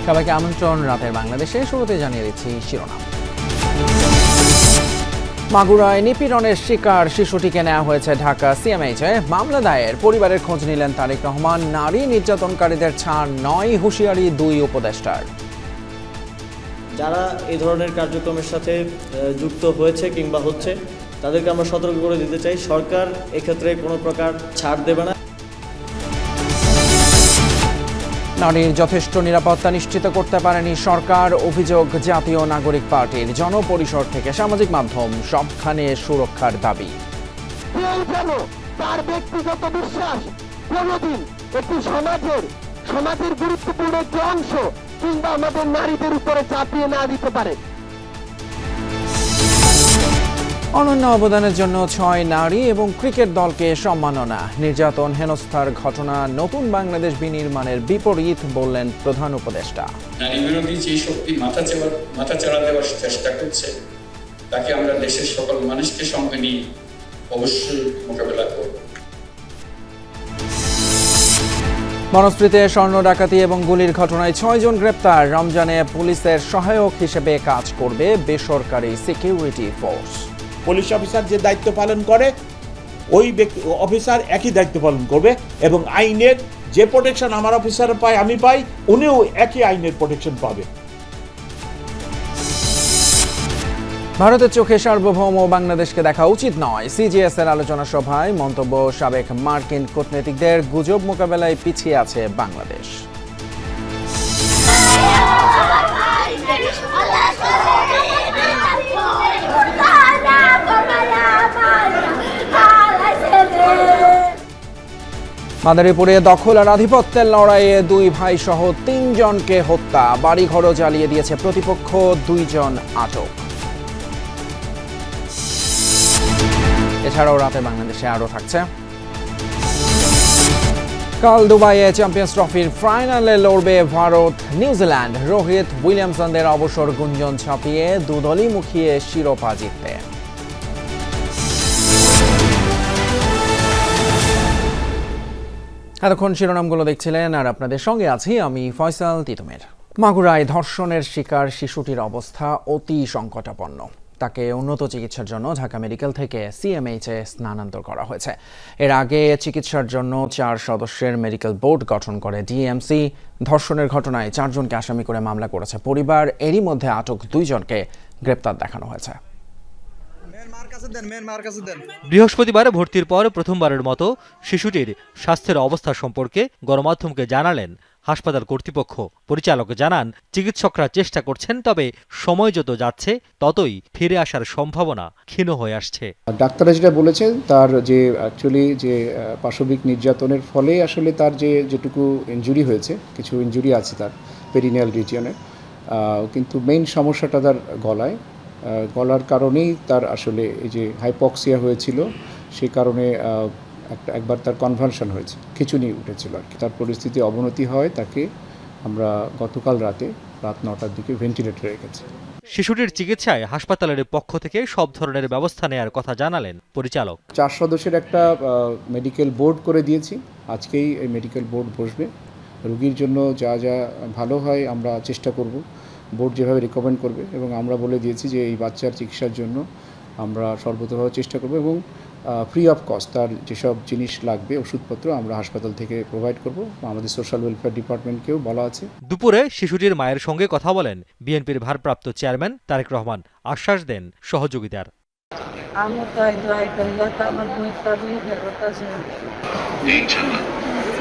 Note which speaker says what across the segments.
Speaker 1: সবাইকে আমন্ত্রণ রাতের বাংলাদেশে। শুরুতে জানিয়ে দিচ্ছি শিরোনাম। মাগুরায় নিপীড়নের শিকার শিশুটিকে নেওয়া হয়েছে ঢাকা সিএমএইচে। মামলা দায়ের, পরিবারের খোঁজ নিলেন তারেক রহমান। নারী নির্যাতনকারীদের ছাড় নয়, হুঁশিয়ারি দুই উপদেষ্টার।
Speaker 2: যারা এই ধরনের কার্যক্রমের সাথে যুক্ত হয়েছে কিংবা হচ্ছে, তাদেরকে আমরা সতর্ক করে দিতে চাই, সরকার এক্ষেত্রে কোনো প্রকার ছাড় দেবে না।
Speaker 1: নারীর যথেষ্ট নিরাপত্তা নিশ্চিত করতে পারেনি সরকার, অভিযোগ জাতীয় নাগরিক পার্টির। জনপরিসর থেকে সামাজিক মাধ্যম সবখানে সুরক্ষার দাবি।
Speaker 3: তার ব্যক্তিগত বিশ্বাস কোনদিন একটি সমাজের গুরুত্বপূর্ণ একটি অংশ কিংবা আমাদের নারীদের উপরে চাপিয়ে না দিতে পারে।
Speaker 1: অনন্য অবদানের জন্য 6 নারী এবং ক্রিকেট দলকে সম্মাননা। নির্যাতন হেনস্থার ঘটনা নতুন বাংলাদেশ বিনির্মাণের বিপরীত বললেন প্রধান উপদেষ্টা।
Speaker 4: নারী বিরোধী যে শক্তি মাথাচাড়া দেওয়ার চেষ্টা করছে, তাকে আমরা দেশের সকল মানুষকে সঙ্গে নিয়ে অবশ্যই মোকাবেলা করব।
Speaker 1: বনশ্রীতে স্বর্ণ ডাকাতি এবং গুলির ঘটনায় 6 জন গ্রেপ্তার। রমজানে পুলিশের সহায়ক হিসেবে কাজ করবে বেসরকারি সিকিউরিটি ফোর্স।
Speaker 5: পুলিশ অফিসার যে দায়িত্ব পালন করে, ওই অফিসার একই দায়িত্ব পালন করবে এবং আইনের যে প্রোটেকশন আমার অফিসার পায়, আমি পাই, উনিও একই আইনের প্রোটেকশন পাবে।
Speaker 1: ভারতের চোখে সার্বভৌম বাংলাদেশকে দেখা উচিত নয়। সিজিএস এর আলোচনা সভায় মন্তব্য সাবেক মার্কিন কূটনীতিকদের। গুজব মোকাবেলায় পিছিয়ে আছে বাংলাদেশ। মাদারীপুরে দখল আর আধিপত্যের লড়াইয়ে 2 ভাই সহ 3 জনকে হত্যা। বাড়িঘরও জ্বালিয়ে দিয়েছে প্রতিপক্ষ, 2 জন আটক। এছাড়াও রাতে বাংলাদেশে আরও থাকছে। কাল দুবাইয়ে চ্যাম্পিয়ন্স ট্রফির ফাইনালে লড়বে ভারত নিউজিল্যান্ড। রোহিত উইলিয়ামসনদের অবসর গুঞ্জন ছাপিয়ে দুদলই মুখিয়ে শিরোপা জিততে। এতক্ষণ শিরোনামগুলো দেখছিলেন আর আপনাদের সঙ্গে আছি আমি ফয়সাল তিতুমের। মাগুরায় ধর্ষণের শিকার শিশুটির অবস্থা অতি সংকটাপন্ন। তাকে উন্নত চিকিৎসার জন্য ঢাকা মেডিকেল থেকে সিএমএইচে স্থানান্তর করা হয়েছে। এর আগে চিকিৎসার জন্য 4 সদস্যের মেডিকেল বোর্ড গঠন করে ডিএমসি। ধর্ষণের ঘটনায় 4 জনকে আসামি করে মামলা করেছে পরিবার। এরই মধ্যে আটক 2 জনকে গ্রেপ্তার দেখানো হয়েছে।
Speaker 6: বৃহস্পতিবার ভর্তির পর প্রথমবারের মতো শিশুটির স্বাস্থ্যের অবস্থা সম্পর্কে গণমাধ্যমকে জানালেন হাসপাতাল কর্তৃপক্ষ। পরিচালক জানান, চিকিৎসকরা চেষ্টা করছেন, তবে সময় যত যাচ্ছে ততই ফিরে আসার সম্ভাবনা ক্ষীণ হয়ে আসছে।
Speaker 7: ডাক্তাররা যেটা বলেছেন, তার যে অ্যাকচুয়ালি যে পাশবিক নির্যাতনের ফলে আসলে তার যেটুকু ইনজুরি হয়েছে, কিছু ইনজুরি আছে তার পেরিনিয়াল রিজিয়নে, কিন্তু মেইন সমস্যাটা তার গলার কারণেই তার আসলে এই যে হাইপক্সিয়া হয়েছিল, সেই কারণে একবার তার কনভালশন হয়েছে, খিঁচুনি উঠেছিল আর কি। তার পরিস্থিতি অবনতি হয়, তাকে আমরা গতকাল রাত 9টার দিকে ভেন্টিলেটরে রেখেছি।
Speaker 6: শিশুটির চিকিৎসায় হাসপাতালের পক্ষ থেকে সব ধরনের ব্যবস্থা নেওয়ার কথা জানালেন পরিচালক।
Speaker 7: 4 সদস্যের একটা মেডিকেল বোর্ড করে দিয়েছি। আজকেই এই মেডিকেল বোর্ড বসবে। রোগীর জন্য যা যা ভালো হয় আমরা চেষ্টা করব, বোর্ড যেভাবে রিকমেন্ড করবে, এবং আমরা বলে দিয়েছি যে এই বাচ্চার চিকিৎসার জন্য আমরা সর্বতভাবে চেষ্টা করব এবং ফ্রি অফ কস্ট তার যেসব জিনিস লাগবে, ওষুধপত্র আমরা হাসপাতাল থেকে প্রোভাইড করব। আমাদের সোশ্যাল ওয়েলফেয়ার ডিপার্টমেন্টকেও বলা আছে।
Speaker 6: দুপুরে শিশুটির মায়ের সঙ্গে কথা বলেন বিএনপির ভারপ্রাপ্ত চেয়ারম্যান তারেক রহমান। আশ্বাস দেন সহযোগিতার।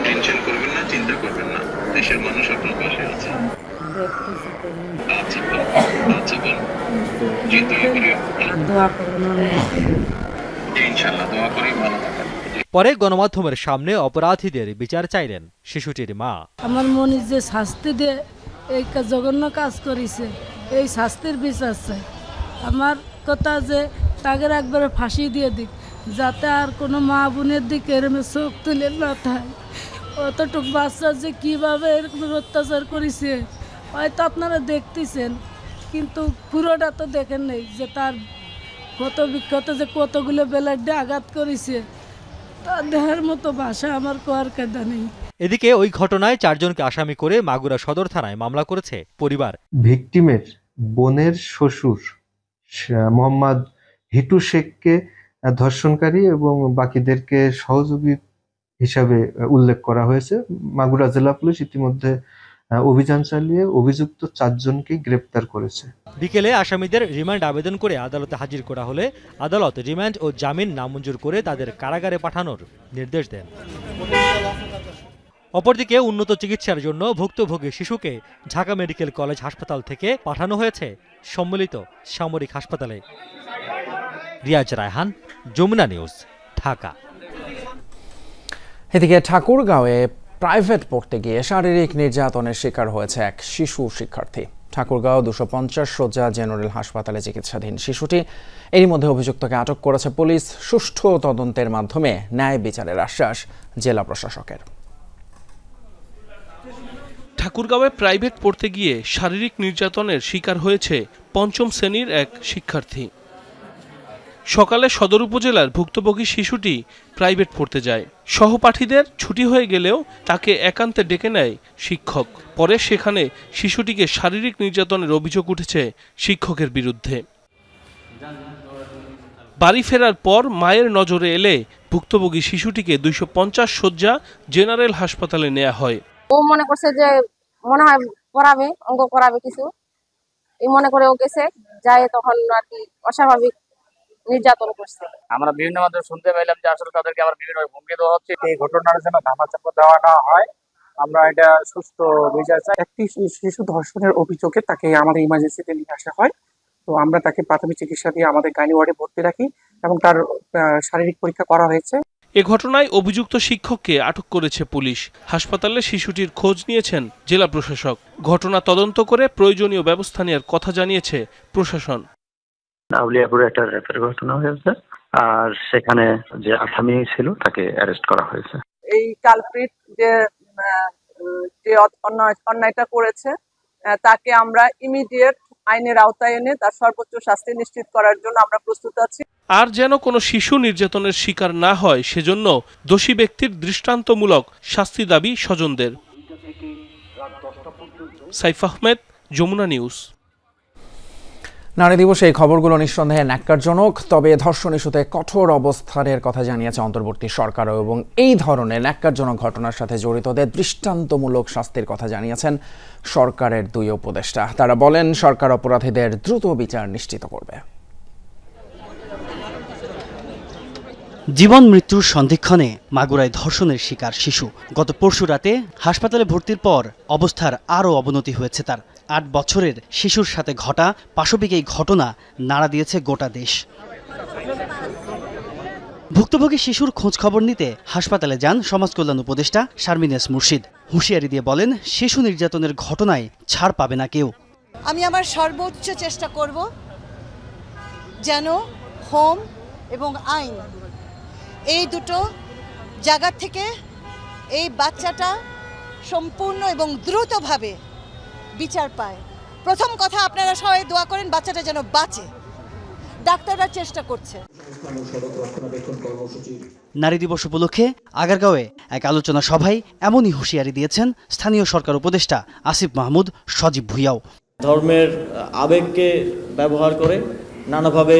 Speaker 8: টেনশন করবেন না, চিন্তা করবেন না, দেশের মানুষ আপনার পাশে আছে।
Speaker 6: পরে গণমাধ্যমের সামনে অপরাধীদের বিচার চাইলেন শিশুটির মা।
Speaker 9: আমার মনে যে শাস্তি দিয়ে এই জঘন্য কাজ করেছে, এই শাস্তির বিচার চাই। আমার কথা যে তাকে একবারে ফাঁসি দিয়ে দিক, যাতে আর কোনো মা বোনের দিকে এরম চোখ তুলে না থাকে। অতটুক বাচ্চা যে কীভাবে এরকম অত্যাচার করেছে হয়তো আপনারা দেখতেছেন, কিন্তু পুরোটা তো দেখেন নেই যে তার ক্ষত বিক্ষত যে কতগুলো ব্লেডে আঘাত করেছে, তা দেহের মতো ভাষা আমার কোয়ার কাদা নেই।
Speaker 6: এদিকে ওই ঘটনায় 4 জনকে আসামি করে মাগুরা সদর থানায় মামলা করেছে পরিবার।
Speaker 10: ভিকটিমের বোনের শ্বশুর মোহাম্মদ হিটু শেখকে ধর্ষণকারী এবং বাকিদেরকে সহযোগী হিসাবে উল্লেখ করা হয়েছে। মাগুরা জেলা পুলিশ ইতিমধ্যে অভিযান চালিয়ে অভিযুক্ত 4 জনকে গ্রেপ্তার করেছে।
Speaker 6: বিকেলে আসামিদের রিমান্ড আবেদন করে আদালতে হাজির করা হলে আদালত রিমান্ড ও জামিন নামঞ্জুর করে তাদের কারাগারে পাঠানোর নির্দেশ দেন। অপরদিকে উন্নত চিকিৎসার জন্য ভুক্তভোগী শিশুকে ঢাকা মেডিকেল কলেজ হাসপাতাল থেকে পাঠানো হয়েছে সম্মিলিত সামরিক হাসপাতালে। রিয়াজ রায়হান, যমুনা নিউজ, ঢাকা।
Speaker 1: এদিকে ঠাকুরগাঁওয়ে প্রাইভেট পড়তে গিয়ে শারীরিক নির্যাতনের শিকার হয়েছে এক শিশু শিক্ষার্থী। ঠাকুরগাঁও 250 শয্যা জেনারেল হাসপাতালে চিকিৎসাধীন শিশুটি। এরই মধ্যে অভিযুক্তকে আটক করেছে পুলিশ। সুষ্ঠু তদন্তের মাধ্যমে ন্যায় বিচারের আশ্বাস জেলা প্রশাসকের।
Speaker 11: ঠাকুরগাঁওয়ে প্রাইভেট পড়তে গিয়ে শারীরিক নির্যাতনের শিকার হয়েছে 5ম শ্রেণীর এক শিক্ষার্থী। সকালে সদর উপজেলার ভুক্তভোগী শিশুটি প্রাইভেট পড়তে যায়। সহপাঠীদের ছুটি হয়ে গেলেও তাকে একান্তে ডেকে নেয় শিক্ষক। পরে সেখানে শিশুটিকে শারীরিক নির্যাতনের অভিযোগ উঠেছে শিক্ষকের বিরুদ্ধে। বাড়ি ফেরার পর মায়ের নজরে এলে ভুক্তভোগী শিশুটিকে 250 শয্যা জেনারেল হাসপাতালে নেওয়া হয়।
Speaker 12: ও মনে করছে যে মনে হয় করাবে, অঙ্ক করাবে কিছু, এই মনে করে ও গেছে, যায় তখন আর কি অস্বাভাবিক নির্যাতন করছে।
Speaker 13: আমরা বিভিন্ন মাধ্যমে শুনতে পাইলাম যে আসলে তাদেরকে আবার বিভিন্ন হুমকি দেওয়া হচ্ছে। এই ঘটনার যেন ধামাচাপা দেওয়া না হয়, আমরা এটা সুষ্ঠু বিচার চাই। একটি শিশু ধর্ষণের অভিযোগে তাকে আমাদের ইমার্জেন্সিতে নিয়ে আসা হয়। তো আমরা তাকে প্রাথমিক চিকিৎসা দিয়ে আমাদের গাইনি ওয়ার্ডে ভর্তি রাখি এবং তার শারীরিক পরীক্ষা করা হয়েছে।
Speaker 11: এ ঘটনায় অভিযুক্ত শিক্ষককে আটক করেছে পুলিশ। হাসপাতালে শিশুটির খোঁজ নিয়েছেন জেলা প্রশাসক। ঘটনা তদন্ত করে প্রয়োজনীয় ব্যবস্থা নেওয়ার কথা জানিয়েছে প্রশাসন।
Speaker 14: আউলিয়াপুরে একটা রেপের ঘটনা হয়েছে, আর সেখানে যে আসামি ছিল তাকে অ্যারেস্ট করা হয়েছে।
Speaker 15: এই কালপ্রিট যে অন্যায়টা করেছে তাকে আমরা ইমিডিয়েট আইনের আওতায় এনে তার সর্বোচ্চ শাস্তি নিশ্চিত করার জন্য আমরা প্রস্তুত আছি।
Speaker 11: আর যেন কোনো শিশু নির্যাতনের শিকার না হয় সেজন্য দোষী ব্যক্তির দৃষ্টান্তমূলক শাস্তি দাবি স্বজনদের। সাইফ আহমেদ, যমুনা নিউজ।
Speaker 1: নারী দিবসে এই খবরগুলো নিঃসন্দেহে ন্যাক্কারজনক। তবে ধর্ষণ ইস্যুতে কঠোর অবস্থানের কথা জানিয়েছে অন্তর্বর্তী সরকারও, এবং এই ধরনের ন্যাক্কারজনক ঘটনার সাথে জড়িতদের দৃষ্টান্তমূলক শাস্তির কথা জানিয়েছেন সরকারের 2 উপদেষ্টা। তারা বলেন, সরকার অপরাধীদের দ্রুত বিচার নিশ্চিত করবে।
Speaker 16: জীবন মৃত্যুর সন্ধিক্ষণে মাগুরায় ধর্ষণের শিকার শিশু। গত পরশু রাতে হাসপাতালে ভর্তির পর অবস্থার আরও অবনতি হয়েছে তার। 8 বছরের শিশুর সাথে ঘটা পাশবিক এই ঘটনা নাড়া দিয়েছে গোটা দেশ। ভুক্তভোগী শিশুর খোঁজ খবর নিতে হাসপাতালে যান সমাজ কল্যাণ উপদেষ্টা শারমিন এস মুর্শিদ। হুঁশিয়ারি দিয়ে বলেন, শিশু নির্যাতনের ঘটনায় ছাড় পাবে না কেউ।
Speaker 17: আমি আমার সর্বোচ্চ চেষ্টা করব যেন হোম এবং আইন এই দুটো জায়গা থেকে এই বাচ্চাটা সম্পূর্ণ এবং দ্রুতভাবে বিচার পায়। প্রথম কথা, আপনারা সবাই দোয়া করেন বাচ্চাটা যেন বাঁচে। ডাক্তাররা চেষ্টা করছে।
Speaker 16: নারী দিবস উপলক্ষে আগারগাঁওয়ে এক আলোচনা সভায় এমনই হুঁশিয়ারি দিয়েছেন স্থানীয় সরকার উপদেষ্টা আসিফ মাহমুদ সজীব ভুইয়াও।
Speaker 2: ধর্মের আবেগকে ব্যবহার করে নানাভাবে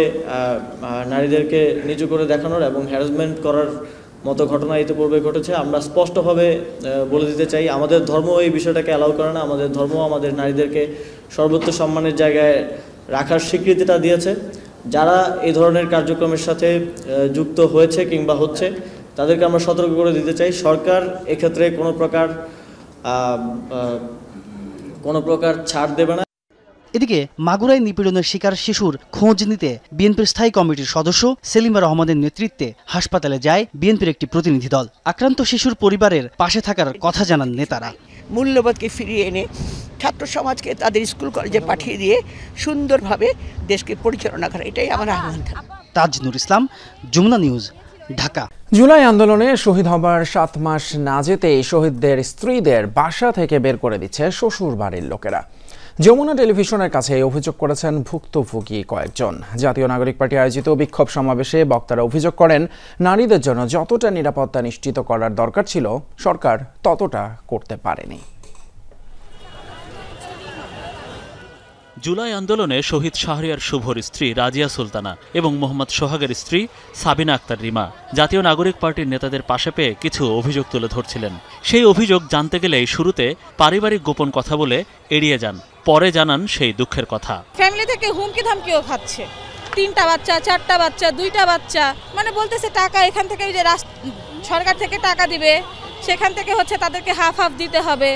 Speaker 2: নারীদেরকে নিচু করে দেখানোর এবং হ্যারাসমেন্ট করার মতো ঘটনা ইতিপূর্বে ঘটেছে। আমরা স্পষ্টভাবে বলে দিতে চাই, আমাদের ধর্ম এই বিষয়টাকে অ্যালাউ করে না। আমাদের ধর্ম আমাদের নারীদেরকে সর্বোচ্চ সম্মানের জায়গায় রাখার স্বীকৃতিটা দিয়েছে। যারা এই ধরনের কার্যক্রমের সাথে যুক্ত হয়েছে কিংবা হচ্ছে, তাদেরকে আমরা সতর্ক করে দিতে চাই, সরকার এক্ষেত্রে কোনো প্রকার ছাড় দেবে না।
Speaker 16: এদিকে মাগুরায় নিপীড়নের শিকার শিশুর খোঁজ নিতে বিএনপির স্থায়ী কমিটির সদস্য সেলিমা রহমানের নেতৃত্বে হাসপাতালে যায় বিএনপির একটি প্রতিনিধি দল। আক্রান্ত শিশুর পরিবারের পাশে থাকার কথা জানান নেতারা।
Speaker 18: মূল্যবোধকে ফিরিয়ে এনে ছাত্র সমাজকে তাদের স্কুল কলেজে পাঠিয়ে দিয়ে সুন্দরভাবে দেশকে পরিচালনা করা, এটাই আমার আহ্বান।
Speaker 16: তাজনুর ইসলাম, যমুনা নিউজ, ঢাকা।
Speaker 1: জুলাই আন্দোলনে শহীদ হবার 7 মাস না যেতেই শহীদদের স্ত্রীদের বাসা থেকে বের করে দিচ্ছে শ্বশুর বাড়ির লোকেরা। যমুনা টেলিভিশনের কাছে এই অভিযোগ করেছেন ভুক্তভোগী কয়েকজন। জাতীয় নাগরিক পার্টি আয়োজিত বিক্ষোভ সমাবেশে বক্তারা অভিযোগ করেন, নারীদের জন্য যতটা নিরাপত্তা নিশ্চিত করার দরকার ছিল সরকার ততটা করতে পারেনি।
Speaker 19: জুলাই আন্দোলনে শহীদ শাহরিয়ার শুভর স্ত্রী রাজিয়া সুলতানা এবং মোহাম্মদ সোহাগের স্ত্রী সাবিনা আক্তার রিমা জাতীয় নাগরিক পার্টির নেতাদের পাশে পেয়ে কিছু অভিযোগ তুলে ধরছিলেন। সেই অভিযোগ জানতে গেলেই শুরুতে পারিবারিক গোপন কথা বলে এড়িয়ে যান, পরে জানান সেই দুঃখের কথা।
Speaker 20: ফ্যামিলি থেকে হুমকি ধামকিও খাচ্ছে, 3টা বাচ্চা, 4টা বাচ্চা, 2টা বাচ্চা, মানে বলতেছে টাকা এখান থেকে যে সরকার থেকে টাকা দিবে, সেখান থেকে হচ্ছে তাদেরকে হাফ হাফ দিতে হবে,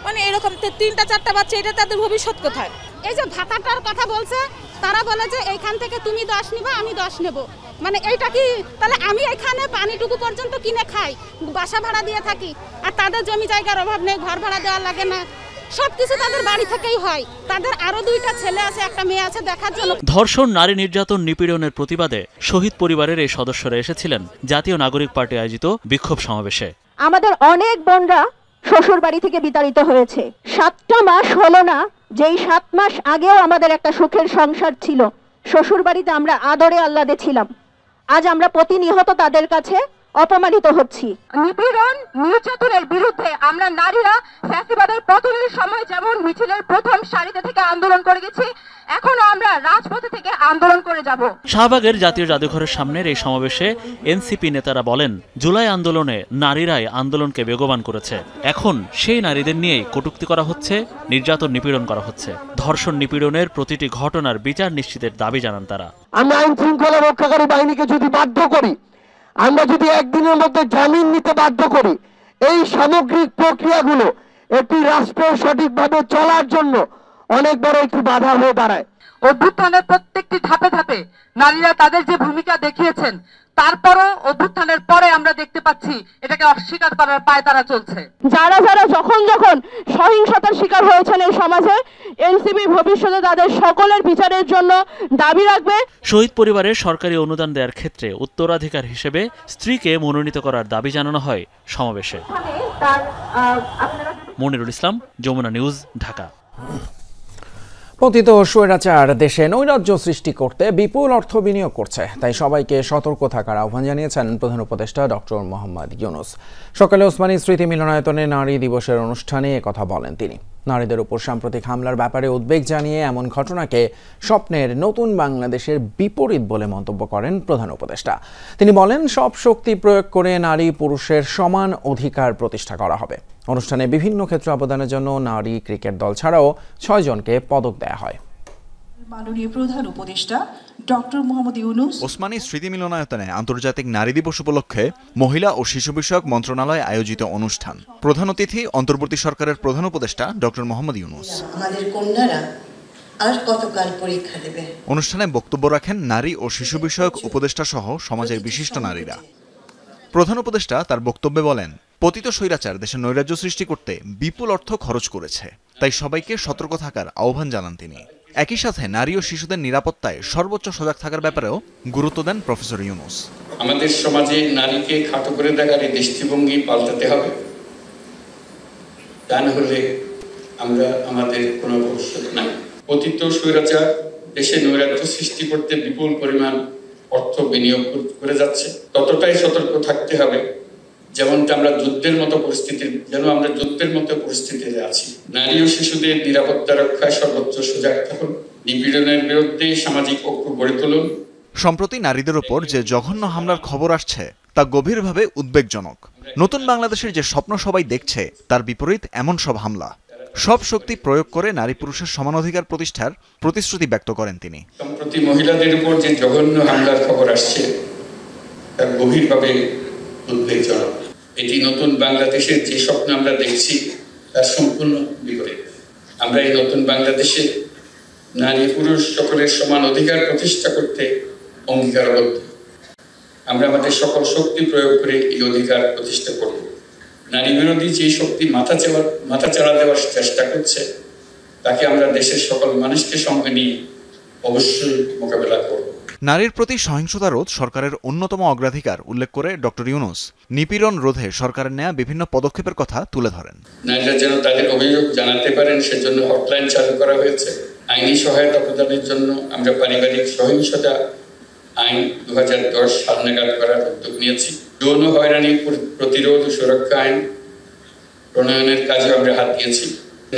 Speaker 20: মানে এরকম 3টা 4টা বাচ্চা, এটা তাদের ভবিষ্যৎ কোথায়?
Speaker 21: এই যে ভাতাটার কথা বলছে, তারা বলে যে এইখান থেকে তুমি 10 নিবা, আমি 10 নেব, মানে এইটা কি? তাহলে আমি এখানে পানিটুকু পর্যন্ত কিনে খাই, বাসা ভাড়া দিয়ে থাকি, আর তাদের জমি জায়গার অভাব নেই, ঘর ভাড়া দেওয়া লাগে না, সবকিছু তাদের বাড়ি থেকেই হয়। তাদের আরো 2টা ছেলে আছে, একটা মেয়ে আছে দেখার জন্য।
Speaker 19: ধর্ষণ, নারী নির্যাতন, নিপীড়নের প্রতিবাদে শহীদ পরিবারের এই সদস্যরা এসেছিলেন জাতীয় নাগরিক পার্টি আয়োজিত বিক্ষোভ সমাবেশে।
Speaker 22: আমাদের অনেক বোনরা শ্বশুর বাড়ি থেকে বিতাড়িত হয়েছে। 7টা মাস হলো না, যেই 7 মাস আগেও আমাদের একটা সুখের সংসার ছিল, শ্বশুর বাড়িতে আমরা আদরে আহ্লাদে ছিলাম। আজ আমরা প্রতিনিয়ত তাদের কাছে অপমানিত হচ্ছি।
Speaker 23: নিপীড়ন, নির্যাতনের বিরুদ্ধে আমরা নারীরা ফ্যাসিবাদের পতনের সময় যেমন মিছিলের প্রথম সারিতে থেকে আন্দোলন করে গেছি, এখনো আমরা রাজপথে থেকে আন্দোলন করে যাব।
Speaker 19: শাহবাগের জাতীয় জাদুঘরের সামনের এই সমাবেশে এনসিপি নেতারা বলেন, জুলাই আন্দোলনে নারীরাই আন্দোলনকে বেগবান করেছে। এখন সেই নারীদের নিয়েই কটূক্তি করা হচ্ছে, নির্যাতন নিপীড়ন করা হচ্ছে। ধর্ষণ, নিপীড়নের প্রতিটি ঘটনার বিচার নিশ্চিতের দাবি জানান তারা।
Speaker 3: আমরা আইন শৃঙ্খলা রক্ষাকারী বাহিনীকে যদি বাধ্য করি, আমরা যদি একদিনের মধ্যে জামিন নিতে বাধ্য করি, এই সামগ্রিক প্রক্রিয়াগুলো একটি রাষ্ট্রের সঠিকভাবে চলার জন্য অনেক বড় একটি বাধা হয়ে দাঁড়ায়।
Speaker 23: অভ্যুত্থানের প্রত্যেকটি ধাপে ধাপে নারীরা তাদের যে ভূমিকা দেখিয়েছেন, তারপরও অভ্যুত্থানের পরে আমরা দেখতে পাচ্ছি এটাকে অস্বীকার করার পায়তারা চলছে।
Speaker 22: যারা যারা যখন সহিংসতার শিকার হয়েছেন এই সমাজে, এনসিপি ভবিষ্যতে তাদের সকলের বিচারের জন্য দাবি রাখবে।
Speaker 19: শহীদ পরিবারের সরকারি অনুদান দেওয়ার ক্ষেত্রে উত্তরাধিকার হিসেবে স্ত্রীকে মনোনীত করার দাবি জানানো হয় সমাবেশে। মনিরুল ইসলাম, যমুনা নিউজ, ঢাকা।
Speaker 1: পতিত স্বৈরাচার দেশে নৈরাজ্য সৃষ্টি করতে বিপুল অর্থ বিনিয়োগ করছে, তাই সবাইকে সতর্ক থাকার আহ্বান জানিয়েছেন প্রধান উপদেষ্টা ডক্টর মোহাম্মদ ইউনূস। সকালে ওসমানী স্মৃতি মিলনায়তনে নারী দিবসের অনুষ্ঠানে একথা বলেন তিনি। নারীদের উপর সাম্প্রতিক হামলার ব্যাপারে উদ্বেগ জানিয়ে এমন ঘটনাকে স্বপ্নের নতুন বাংলাদেশের বিপরীত বলে মন্তব্য করেন প্রধান উপদেষ্টা। তিনি বলেন, সব শক্তি প্রয়োগ করে নারী পুরুষের সমান অধিকার প্রতিষ্ঠা করা হবে। অনুষ্ঠানে বিভিন্ন ক্ষেত্রে অবদানের জন্য নারী ক্রিকেট দল ছাড়াও 6 জনকে পদক দেয়া হয়।
Speaker 24: মাননীয় প্রধান উপদেষ্টা ডক্টর মোহাম্মদ ইউনূস
Speaker 25: ওসমানী স্মৃতি মিলনায়তনে আন্তর্জাতিক নারী দিবস উপলক্ষে মহিলা ও শিশু বিষয়ক মন্ত্রণালয় আয়োজিত অনুষ্ঠান। প্রধান অতিথি অন্তর্বর্তী সরকারের প্রধান উপদেষ্টা ডক্টর মোহাম্মদ ইউনূস।
Speaker 26: আমাদের কন্যারা আর কতকাল পরীক্ষা দেবে?
Speaker 25: অনুষ্ঠানে বক্তব্য রাখেন নারী ও শিশু বিষয়ক উপদেষ্টা সহ সমাজের বিশিষ্ট নারীরা। প্রধান উপদেষ্টা তার বক্তব্যে বলেন, পতিত স্বৈরাচার দেশে নৈরাজ্য সৃষ্টি করতে বিপুল অর্থ খরচ করেছে, তাই সবাইকে সতর্ক থাকার আহ্বান জানান তিনি। একই সাথে নারী ও শিশুদের নিরাপত্তায় সর্বোচ্চ সজাগ থাকার ব্যাপারেও গুরুত্ব দেন প্রফেসর ইউনূস।
Speaker 4: আমাদের সমাজে নারীকে খাটো করে দেখার এই দৃষ্টিভঙ্গি পাল্টাতে হবে, তা না হলে আমাদের কোনো ভবিষ্যৎ নাই। পতিত স্বৈরাচার দেশে নৈরাজ্য সৃষ্টি করতে বিপুল পরিমাণ অর্থ বিনিয়োগ করে যাচ্ছে, ততটাই সতর্ক থাকতে হবে যেমনটা আমরা যুদ্ধের মতো পরিস্থিতিতে আছি। নারী ও শিশুদের নিরাপত্তা রক্ষায় সর্বোচ্চ সজাগ থাকুন, নিপীড়নের বিরুদ্ধে সামাজিক ঐক্য গড়ে তুলুন।
Speaker 25: সম্প্রতি নারীদের উপর যে জঘন্য হামলার খবর আসছে তা গভীরভাবে উদ্বেগজনক। নতুন বাংলাদেশের যে স্বপ্ন সবাই দেখছে তার বিপরীত এমন সব হামলা। সব শক্তি প্রয়োগ করে নারী পুরুষের সমান অধিকার প্রতিষ্ঠার প্রতিশ্রুতি ব্যক্ত করেন তিনি।
Speaker 4: সম্প্রতি মহিলাদের উপর যে জঘন্য হামলার খবর আসছে তা গভীরভাবে উদ্বেগজনক। এটি নতুন বাংলাদেশের যে স্বপ্ন আমরা দেখছি তার সম্পূর্ণ বিপরীত। আমরা এই নতুন বাংলাদেশে নারী পুরুষ সকলের সমান অধিকার প্রতিষ্ঠা করতে অঙ্গীকারবদ্ধ। আমরা আমাদের সকল শক্তি প্রয়োগ করে এই অধিকার প্রতিষ্ঠা করব। নারী বিরোধী যে শক্তি মাথাচাড়া দেওয়ার চেষ্টা করছে তাকে আমরা দেশের সকল মানুষকে সঙ্গে নিয়ে অবশ্যই মোকাবেলা করব।
Speaker 25: নারীর প্রতি সহিংসতা রোধ সরকারের অন্যতম অগ্রাধিকার উল্লেখ করে ডক্টর ইউনূস নিপীড়ন রোধে সরকারের নেওয়া বিভিন্ন পদক্ষেপের কথা তুলে ধরেন।
Speaker 4: নারীরা যেন তাদের অভিযোগ জানাতে পারেন সেজন্য হটলাইন চালু করা হয়েছে। আইনি সহায়তা প্রদানের জন্য আমরা পারিবারিক সহিংসতা আইন 2010 সাল নাগাদ করার উদ্যোগ নিয়েছি। যৌন হয়রানি প্রতিরোধ ও সুরক্ষা আইন প্রণয়নের কাজে আমরা হাত দিয়েছি।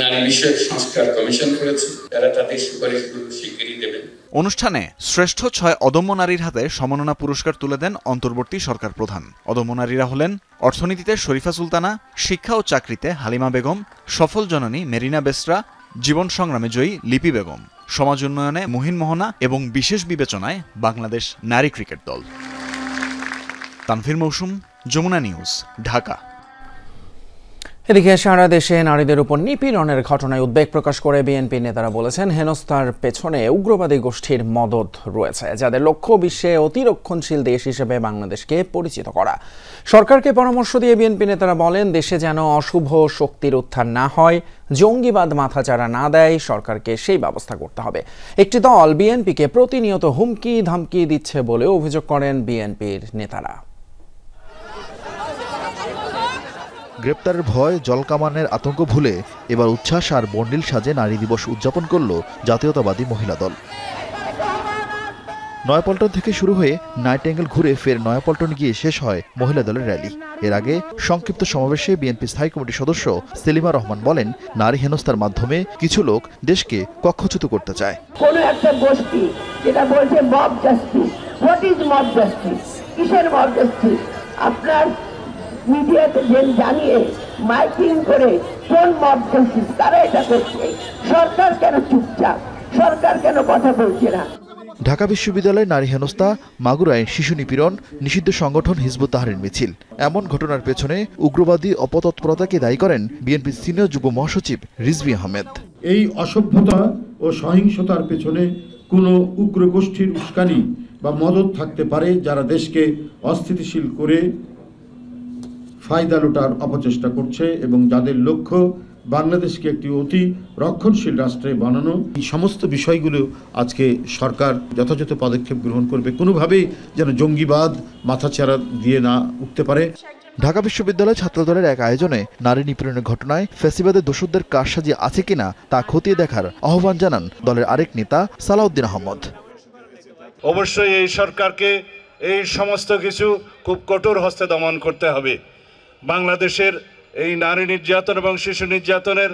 Speaker 4: নারী বিষয়ক সংস্কার কমিশন করেছি, তারা তাদের সুপারিশগুলো স্বীকৃতি দেবেন।
Speaker 25: অনুষ্ঠানে শ্রেষ্ঠ 6 অদম্য নারীর হাতে সম্মাননা পুরস্কার তুলে দেন অন্তর্বর্তী সরকার প্রধান। অদম্য নারীরা হলেন অর্থনীতিতে শরীফা সুলতানা, শিক্ষা ও চাকরিতে হালিমা বেগম, সফল জননী মেরিনা বেসরা, জীবন সংগ্রামে জয়ী লিপি বেগম, সমাজ উন্নয়নে মুহিন মোহনা এবং বিশেষ বিবেচনায় বাংলাদেশ নারী ক্রিকেট দল। তানভীর মৌসুম, যমুনা নিউজ, ঢাকা।
Speaker 1: এদিকে সারা দেশে নারীদের উপর নিপীড়নের ঘটনায় উদ্বেগ প্রকাশ করে বিএনপি নেতারা বলেছেন, হেনস্থার পেছনে উগ্রবাদী গোষ্ঠীর মদদ রয়েছে, যাদের লক্ষ্য বিশ্বে অতিরক্ষণশীল দেশ হিসেবে বাংলাদেশকে পরিচিত করা। সরকারকে পরামর্শ দিয়ে বিএনপি নেতারা বলেন, দেশে যেন অশুভ শক্তির উত্থান না হয়, জঙ্গিবাদ মাথাচাড়া না দেয়, সরকারকে সেই ব্যবস্থা করতে হবে। একটি দল বিএনপিকে প্রতিনিয়ত হুমকি ধামকি দিচ্ছে বলে অভিযোগ করেন বিএনপির নেতারা।
Speaker 5: গ্রেপ্তারের ভয়, জলকামানের আতঙ্ক ভুলে এবার উচ্ছ্বাস আর বন্ডিল সাজে নারী দিবস উদযাপন করল জাতীয়তাবাদী মহিলা দল। নয়াপল্টন থেকে শুরু হয়ে নাইটেঙ্গেল ঘুরে ফের নয়াপল্টন গিয়ে শেষ হয় মহিলা দলের র্যালি। এর আগে সংক্ষিপ্ত সমাবেশে বিএনপি স্থায়ী কমিটির সদস্য সেলিমা রহমান বলেন, নারী হেনস্থার মাধ্যমে কিছু লোক দেশকে কক্ষচ্যুত করতে চায়।
Speaker 6: কোন একটা গোষ্ঠী যেটা বলছে mob justice, what is mob justice, কিসের মব জাস্টিস? আপনার মিডিয়াতে জানিয়ে মাইকিং করে কোন মব জাস্টিস তারা এটা করছে? সরকার কেন চুপচাপ? সরকার কেন কথা বলছে না?
Speaker 5: ঢাকা বিশ্ববিদ্যালয়ে নারী হেনস্থা, মাগুরায় শিশু নিপীড়ন, নিষিদ্ধ সংগঠন হিজবুত তাহরীর মিছিল। এমন ঘটনার পেছনে উগ্রবাদী অপতৎপরতাকে দায়ী করেন বিএনপির সিনিয়র যুগ্ম মহাসচিব রিজভী আহমেদ।
Speaker 7: এই অসভ্যতা ও সহিংসতার পেছনে কোনো উগ্র গোষ্ঠীর উস্কানি বা মদত থাকতে পারে, যারা দেশকে অস্থিতিশীল করে ফায়দা লুটার অপচেষ্টা করছে এবং যাদের লক্ষ্য বাংলাদেশকে একটি অতি রক্ষণশীল রাষ্ট্রে বানানো। এই সমস্ত বিষয়গুলো আজকে সরকার যথাযথ পদক্ষেপ গ্রহণ করবে, কোনোভাবেই যেন জঙ্গিবাদ মাথাচাড়া দিয়ে না উঠতে পারে।
Speaker 5: ঢাকা বিশ্ববিদ্যালয় ছাত্রদলের এক আয়োজনে নারী নিপীড়নের ঘটনায় ফ্যাসিবাদের দোষরদের কারসাজি আছে কিনা তা খতিয়ে দেখার আহ্বান জানান দলের আরেক নেতা সালাউদ্দিন আহমদ।
Speaker 8: অবশ্যই এই সরকারকে এই সমস্ত কিছু খুব কঠোর হস্তে দমন করতে হবে। বাংলাদেশের এই নারী নির্যাতন এবং শিশু নির্যাতনের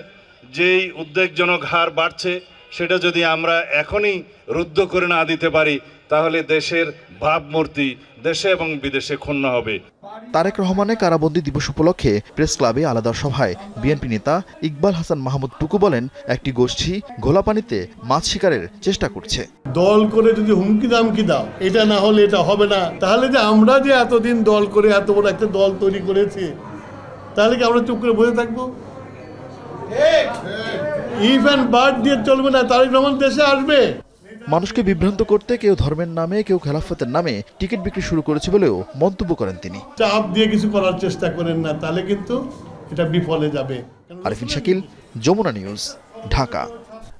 Speaker 8: যেই উদ্বেগজনক হার বাড়ছে, সেটা যদি আমরা এখনই রুদ্ধ করে না দিতে পারি, তাহলে দেশের ভাবমূর্তি দেশে এবং বিদেশে ক্ষুণ্ণ হবে।
Speaker 5: তারেক রহমানের কারাবন্দী দিবস উপলক্ষে প্রেস ক্লাবে আলাদা সভায় বিএনপি নেতা ইকবাল হাসান মাহমুদ টুকু বলেন, একটি গোষ্ঠী ঘোলাপানিতে মাছ শিকারের চেষ্টা করছে।
Speaker 7: দল করে যদি হুমকি দামকি দাও, এটা না হলে এটা হবে না, তাহলে যে আমরা যে এতদিন দল করে এত বড় একটা দল তৈরি করেছি, তাহলে কি আমরা চুপ করে বসে থাকবো? ইফ এন্ড বাট দিয়ে চলবে না। তারেক রহমান দেশে আসবে।
Speaker 5: মানুষকে বিভ্রান্ত করতে কেউ ধর্মের নামে, কেউ খেলাফতের নামে টিকিট বিক্রি শুরু করেছে বলেও মন্তব্য করেন তিনি।
Speaker 7: চাপ দিয়ে কিছু করার চেষ্টা করেন না, তাহলে কিন্তু এটা বিফলে যাবে।
Speaker 5: আরিফিন শাকিল, যমুনা নিউজ, ঢাকা।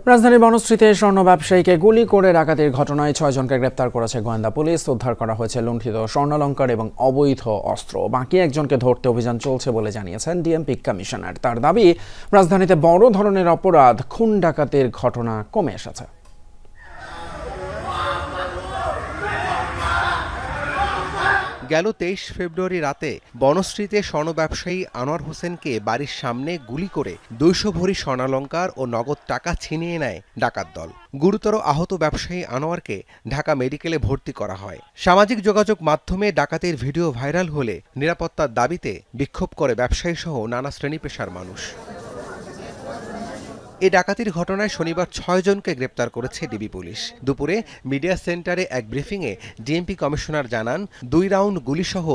Speaker 1: রাজধানীর বনশ্রীতে স্বর্ণ ব্যবসায়ীকে গুলি করে ডাকাতির ঘটনায় 6 জনকে গ্রেপ্তার করেছে গোয়েন্দা পুলিশ। উদ্ধার করা হয়েছে লুণ্ঠিত স্বর্ণালংকার এবং অবৈধ অস্ত্র। বাকি একজনকে ধরতে অভিযান চলছে বলে জানিয়েছেন ডিএমপি কমিশনার। তার দাবি, রাজধানীতে বড় ধরনের অপরাধ, খুন ডাকাতির ঘটনা কমে এসেছে।
Speaker 9: গেল 23 ফেব্রুয়ারি রাতে বনশ্রীতে স্বর্ণ ব্যবসায়ী আনোয়ার হোসেনকে বাড়ির সামনে গুলি করে 200 ভরি স্বর্ণালংকার ও নগদ টাকা ছিনিয়ে নেয় ডাকাত দল। গুরুতর আহত ব্যবসায়ী আনোয়ারকে ঢাকা মেডিকেলে ভর্তি করা হয়। সামাজিক যোগাযোগ মাধ্যমে ডাকাতির ভিডিও ভাইরাল হলে নিরাপত্তার দাবিতে বিক্ষোভ করে ব্যবসায়ী সহ নানা শ্রেণী পেশার মানুষ। এই ডাকাতির ঘটনায় শনিবার 6 জনকে গ্রেপ্তার করেছে ডিবি পুলিশ। দুপুরে মিডিয়া সেন্টারে এক ব্রিফিংয়ে ডিএমপি কমিশনার জানান, 2 রাউন্ড গুলিসহ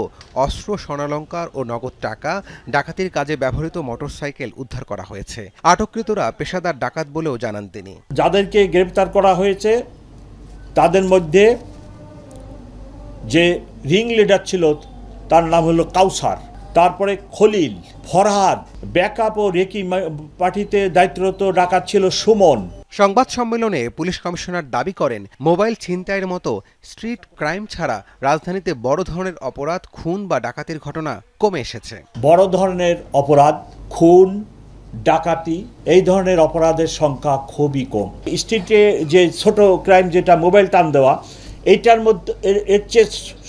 Speaker 9: অস্ত্র, স্বর্ণালংকার ও নগদ টাকা, ডাকাতির কাজে ব্যবহৃত মোটরসাইকেল উদ্ধার করা হয়েছে। আটককৃতরা পেশাদার ডাকাত বলেও জানান তিনি।
Speaker 10: যাদেরকে গ্রেপ্তার করা হয়েছে তাদের মধ্যে যে রিং লিডার ছিল তার নাম হলো কাউসার, তারপরে খলিল, ফরহাদ, ব্যাকআপ ও রেকি পার্টিতে দায়িত্বরত ডাকাত ছিল সুমন,
Speaker 9: সংবাদ সম্মেলনে পুলিশ কমিশনার দাবি করেন, মোবাইল ছিনতাইয়ের মতো স্ট্রিট ক্রাইম ছাড়া রাজধানীতে বড় ধরনের অপরাধ, খুন বা ডাকাতির ঘটনা কমে এসেছে।
Speaker 10: বড় ধরনের অপরাধ, খুন, ডাকাতি, এই ধরনের অপরাধের সংখ্যা খুবই কম। স্ট্রিটে যে ছোট ক্রাইম, যেটা মোবাইল টান দেওয়া, এইটার মধ্যে এর চেয়ে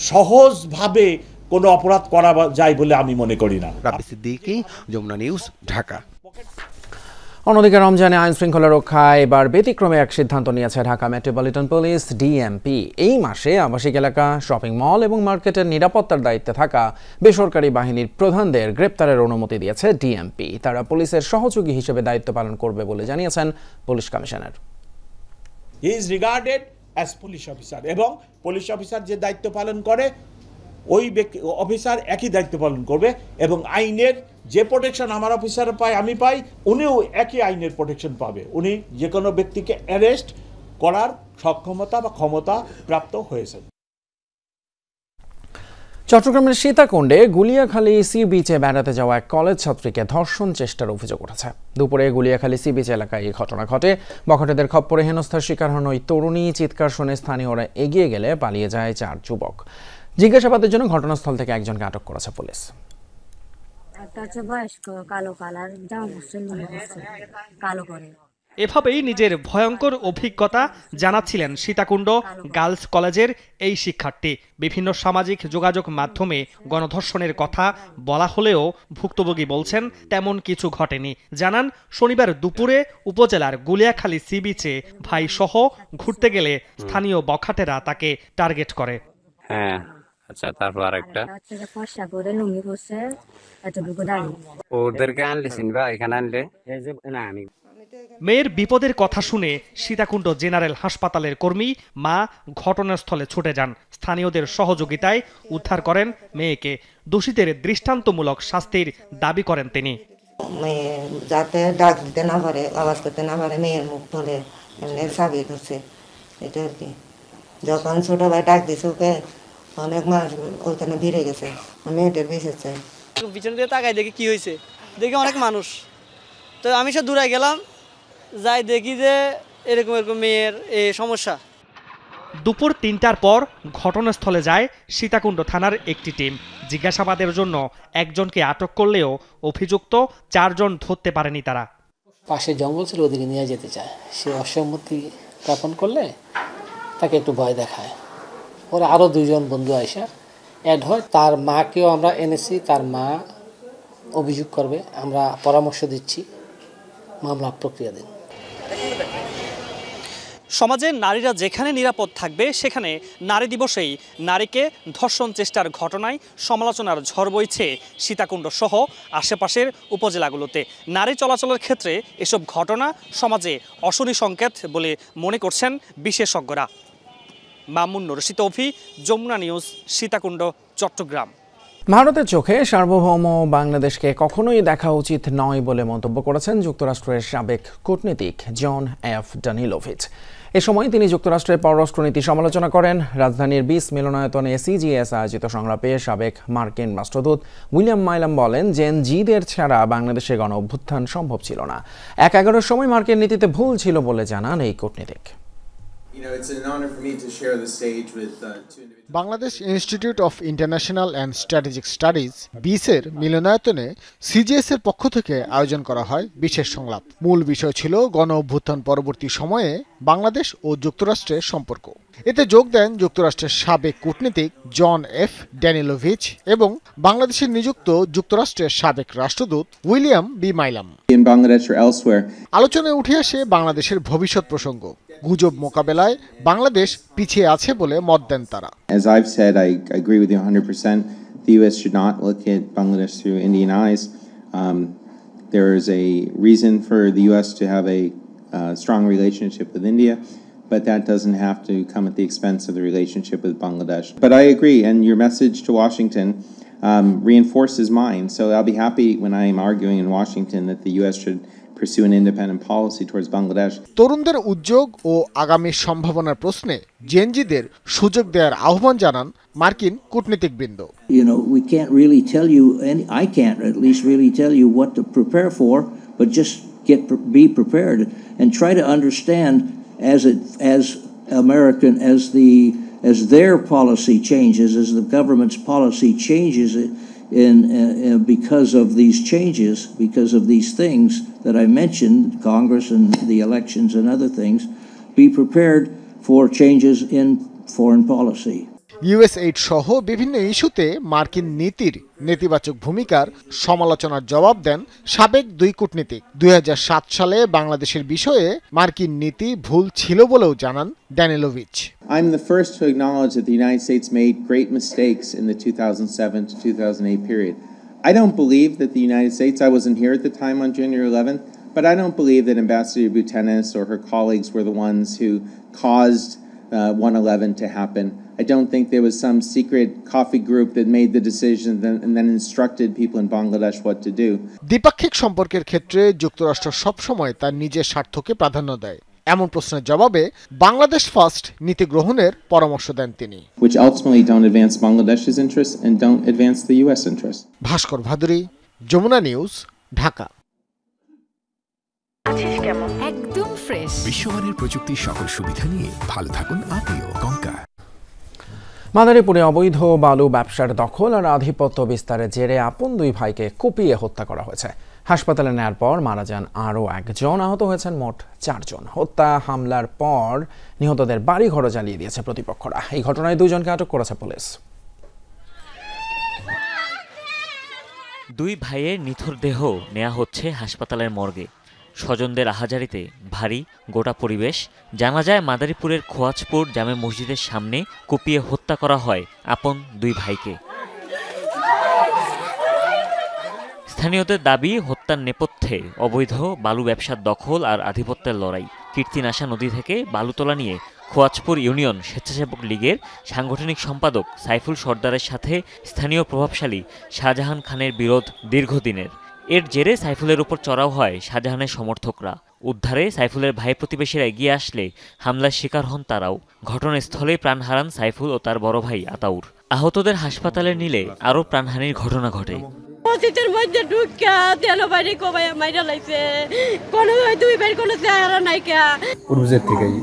Speaker 10: সহজভাবে কোনো অপরাধ করা যায় বলে আমি মনে করি না।
Speaker 9: রাব্বি সিদ্দিকী, যমুনা নিউজ, ঢাকা।
Speaker 1: অন্যদিকে রমজানে আইন শৃঙ্খলা রক্ষায় এবার ব্যতিক্রমে এক সিদ্ধান্ত নিয়েছে ঢাকা মেট্রোপলিটন পুলিশ ডিএমপি। এই মাসে আবাসিক এলাকা, শপিং মল এবং মার্কেটের নিরাপত্তার দায়িত্বে থাকা বেসরকারি বাহিনীর প্রধানদের গ্রেপ্তারের অনুমতি দিয়েছে ডিএমপি। তারা পুলিশের সহযোগী হিসেবে দায়িত্ব পালন করবে বলে জানিয়েছেন police commissioner.
Speaker 10: He is regarded as police officer, এবং পুলিশ অফিসার যে দায়িত্ব পালন করে ওই অফিসার একই দায়িত্ব পালন করবে, এবং আইনের যে প্রোটেকশন আমার অফিসার পায়, আমি পাই, উনিও একই আইনের প্রোটেকশন পাবে। উনি যে কোনো ব্যক্তিকে অ্যারেস্ট করার সক্ষমতা বা ক্ষমতা প্রাপ্ত হয়েছেন।
Speaker 1: চট্টগ্রামের সীতাকুণ্ডে গুলিয়াখালী সি বিচে বেড়াতে যাওয়া এক কলেজ ছাত্রীকে ধর্ষণ চেষ্টার অভিযোগ উঠেছে। দুপুরে গুলিয়াখালী সি বিচ এলাকায় এই ঘটনা ঘটে। বখাটেদের খপ্পরে হেনস্থার শিকার হন ওই তরুণী। চিৎকার শুনে স্থানীয়রা এগিয়ে গেলে পালিয়ে যায় 4 যুবক। জিজ্ঞাসাবাদের জন্য ঘটনাস্থল থেকে একজনকে আটক করেছে পুলিশ।
Speaker 11: এভাবেই নিজের ভয়ঙ্কর অভিজ্ঞতা জানাচ্ছিলেন সীতাকুণ্ড গার্লস কলেজের এই শিক্ষার্থী। বিভিন্ন সামাজিক যোগাযোগ মাধ্যমে গণধর্ষণের কথা বলা হলেও ভুক্তভোগী বলছেন তেমন কিছু ঘটেনি। জানান, শনিবার দুপুরে উপজেলার গুলিয়াখালী সি বিচে ভাই সহ ঘুরতে গেলে স্থানীয় বখাটেরা তাকে টার্গেট করে।
Speaker 12: হ্যাঁ, আচ্ছা, তারপর আরেকটা ওদেরকে আনলে চিনবা, এখানে আনলে না। আমি
Speaker 11: মেয়ের বিপদের কথা শুনে সীতাকুণ্ড জেনারেল হাসপাতালের কর্মী মা ঘটনাস্থলে ছুটে যান। স্থানীয়দের সহযোগিতায় উদ্ধার করেন মেয়েকে। দোষীদের দৃষ্টান্তমূলক শাস্তির দাবি করেন তিনি।
Speaker 13: মেয়ে যাতে ডাক দিতে না পারে, আওয়াজ করতে না পারে, মেয়ের মুখ ধরে সাবিত হচ্ছে এটা আর কি। যখন ছোট ভাই ডাক দিছে ওকে, অনেক মানুষ ওইখানে ভিড়ে গেছে। আমি এটার বিশেষ চাই।
Speaker 14: পিছন দিয়ে তাকাই দেখি কি হয়েছে, দেখি অনেক মানুষ। তো আমি সব দূরে গেলাম, যাই দেখি যে এরকম মেয়ের এই সমস্যা।
Speaker 11: দুপুর 3টার পর ঘটনাস্থলে যায় সীতাকুণ্ড থানার একটি টিম। জিজ্ঞাসাবাদের জন্য একজনকে আটক করলেও অভিযুক্ত 4 জন ধরতে পারেনি তারা।
Speaker 15: পাশে জঙ্গল ছিল, ওদিকে নিয়ে যেতে চায়। সে অসম্মতি জ্ঞাপন করলে তাকে একটু ভয় দেখায়। ওরা আরও 2 জন বন্ধু আইসা অ্যাড হয়। তার মাকেও আমরা এনেছি, তার মা অভিযোগ করবে, আমরা পরামর্শ দিচ্ছি, মামলা প্রক্রিয়া দিন।
Speaker 11: সমাজে নারীরা যেখানে নিরাপদ থাকবে সেখানে নারী দিবসেই নারীকে ধর্ষণ চেষ্টার ঘটনায় সমালোচনার ঝড় বইছে সীতাকুণ্ড সহ আশেপাশের উপজেলাগুলোতে। নারী চলাচলের ক্ষেত্রে এসব ঘটনা সমাজে অশনি সংকেত বলে মনে করছেন বিশেষজ্ঞরা। মামুন রশিদ তৌফি, যমুনা নিউজ, সীতাকুণ্ড, চট্টগ্রাম।
Speaker 1: ভারতের চোখে সার্বভৌম বাংলাদেশকে কখনোই দেখা উচিত নয় বলে মন্তব্য করেছেন যুক্তরাষ্ট্রের সাবেক কূটনীতিক জন এফ ড্যানিলোভিচ। এ সময় তিনি যুক্তরাষ্ট্রের পররাষ্ট্রনীতি সমালোচনা করেন। রাজধানীর 20 মিলনায়তনে সিজিএস আয়োজিত সংলাপে সাবেক মার্কিন রাষ্ট্রদূত উইলিয়াম মাইলাম বলেন, জেন জিদের ছাড়া বাংলাদেশে গণ অভ্যুত্থান সম্ভব ছিল না। 11-এর সময় মার্কিন নীতিতে ভুল ছিল বলে জানান এই কূটনীতিক।
Speaker 17: Bangladesh Institute of International and Strategic Studies বিসের মিলনায়তনে সিজিএস এর পক্ষ থেকে আয়োজন করা হয় বিশেষ সংলাপ। মূল বিষয় ছিল গণ অভ্যুত্থান পরবর্তী সময়ে বাংলাদেশ ও যুক্তরাষ্ট্রের সম্পর্ক। এতে যোগ দেন যুক্তরাষ্ট্রের সাবেক কূটনীতিক জন এফ ড্যানিলোভিচ এবং বাংলাদেশে নিযুক্ত যুক্তরাষ্ট্রের সাবেক রাষ্ট্রদূত উইলিয়াম বি মাইলাম। আলোচনায় উঠে আসে বাংলাদেশের ভবিষ্যৎ প্রসঙ্গ। গুজব মোকাবেলায় বাংলাদেশ পিছিয়ে আছে বলে মত দেন তারা।
Speaker 27: As I've said, I agree with you 100%. The U.S. should not look at Bangladesh through Indian eyes. There is a reason for the U.S. to have a strong relationship with India, but that doesn't have to come at the expense of the relationship with Bangladesh. But I agree, and your message to Washington reinforces mine. So I'll be happy when I am arguing in Washington that the U.S. should pursue an independent policy towards Bangladesh.
Speaker 17: তরুণদের উদ্যোগ ও আগামী সম্ভাবনার প্রশ্নে জেনজিদের সুযোগ দেওয়ার আহ্বান জানান মার্কিন কূটনীতিকবৃন্দ।
Speaker 28: You know, we can't really tell you, and I can't at least really tell you what to prepare for, but just
Speaker 2: be prepared and try to understand as American as their policy changes, as the government's policy changes because of these changes, because of these things that I mentioned, Congress and the elections and other things, be prepared for changes in foreign policy.
Speaker 17: USAID সহ বিভিন্ন ইস্যুতে মার্কিন নীতির নেতিবাচক ভূমিকার সমালোচনার জবাব দেন সাবেক দুই কূটনীতিক। 2007 সালে বাংলাদেশের বিষয়ে মার্কিন নীতি ভুল ছিল বলেও জানান Danilovich.
Speaker 27: I'm the first to acknowledge that the United States made great mistakes in the 2007 to 2008 period. I don't believe that the United States, I wasn't here at the time on January 11th, but I don't believe that Ambassador Butenis or her colleagues were the ones who caused 1/11 to happen. I don't think there was some secret coffee group that made the decision and then instructed people in Bangladesh what to do.
Speaker 17: দ্বিপাক্ষিক সম্পর্কের ক্ষেত্রে যুক্তরাষ্ট্র সবসময় তার নিজের স্বার্থকে প্রাধান্য দেয়। এমন প্রশ্নের জবাবে বাংলাদেশ ফার্স্ট নীতি গ্রহণের পরামর্শ দেন তিনি।
Speaker 27: Which ultimately don't advance Bangladesh's interests and don't advance the US interests.
Speaker 17: Bhaskar Bhaduri, Jamuna News, Dhaka.
Speaker 3: একদম ফ্রেশ বিশ্বমানের প্রযুক্তির সকল সুবিধা নিয়ে ভালো থাকুন আপনিও। কঙ্কা
Speaker 1: মাদারীপুরে অবৈধ বালু ব্যবসার দখল আর আধিপত্য বিস্তারের জেরে আপন দুই ভাইকে কুপিয়ে হত্যা করা হয়েছে। হাসপাতালে নেয়ার পর মারা যান আরও একজন, আহত হয়েছেন মোট 4 জন। হত্যা হামলার পর নিহতদের বাড়িঘরও জ্বালিয়ে দিয়েছে প্রতিপক্ষরা। এই ঘটনায় 2 জনকে আটক করেছে পুলিশ।
Speaker 16: দুই ভাইয়ের নিথর দেহ নেওয়া হচ্ছে হাসপাতালের মর্গে। স্বজনদের আহাজারিতে ভারী গোটা পরিবেশ। জানা যায় মাদারীপুরের খোয়াজপুর জামে মসজিদের সামনে কুপিয়ে হত্যা করা হয় আপন দুই ভাইকে। স্থানীয়দের দাবি, হত্যার নেপথ্যে অবৈধ বালু ব্যবসার দখল আর আধিপত্যের লড়াই। কীর্তিনাশা নদী থেকে বালু তোলা নিয়ে খোয়াজপুর ইউনিয়ন স্বেচ্ছাসেবক লীগের সাংগঠনিক সম্পাদক সাইফুল সর্দারের সাথে স্থানীয় প্রভাবশালী শাহজাহান খানের বিরোধ দীর্ঘদিনের। এর জেরে সাইফুলের উপর চড়াও হয় শাহজাহানের সমর্থকরা। উদ্ধারে সাইফুলের ভাই প্রতিবেশীরা এগিয়ে আসলে হামলার শিকার হন তারাও। ঘটনাস্থলেই প্রাণ হারান সাইফুল ও তার বড় ভাই আতাউর। আহতদের হাসপাতালে নিলে আরও প্রাণহানির ঘটনা ঘটে।
Speaker 18: মসজিদের মধ্যে ঢুকা তেল বাইরে কবাই মাইরা লাইছে, কোনো দুই ভাই কোনো চেহারা নাই কা
Speaker 20: পুরুষের থেকেই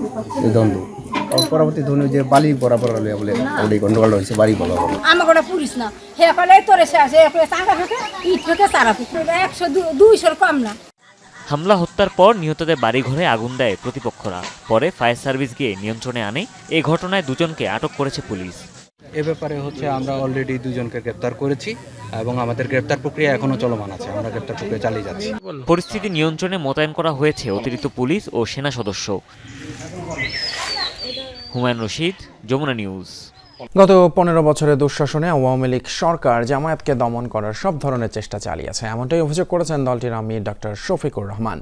Speaker 20: দ্বন্দ্ব। পরবর্তী ধরনের যে বালি বরাবর হলে বলে অলরেডি গন্ডগোল হয়েছে বাড়ি বরাবর।
Speaker 21: আমার কোনো পুলিশ না হে কলে তোরে আছে চাঙ্গা থেকে ইট থেকে সারা 100 200 কম না।
Speaker 16: হামলা হত্যার পর নিহতদের বাড়িঘরে আগুন দেয় প্রতিপক্ষরা। পরে ফায়ার সার্ভিস গিয়ে নিয়ন্ত্রণে আনে। এই ঘটনায় 2 জনকে আটক করেছে পুলিশ।
Speaker 20: এ ব্যাপারে আমরা অলরেডি 2 জনকে গ্রেপ্তার করেছি এবং আমাদের গ্রেপ্তার প্রক্রিয়া এখনো চলমান আছে। আমরা গ্রেপ্তার প্রক্রিয়া চালিয়ে যাচ্ছি।
Speaker 16: পরিস্থিতি নিয়ন্ত্রণে মোতায়েন করা হয়েছে অতিরিক্ত পুলিশ ও সেনা সদস্য। হুমায়ুন রশিদ, যমুনা নিউজ।
Speaker 1: গত 15 বছরের দুঃশাসনে আওয়ামী লীগ সরকার জামায়াতকে দমন করার সব ধরনের চেষ্টা চালিয়েছে, এমনটাই অভিযোগ করেছেন দলটির আমির ডক্টর শফিকুর রহমান।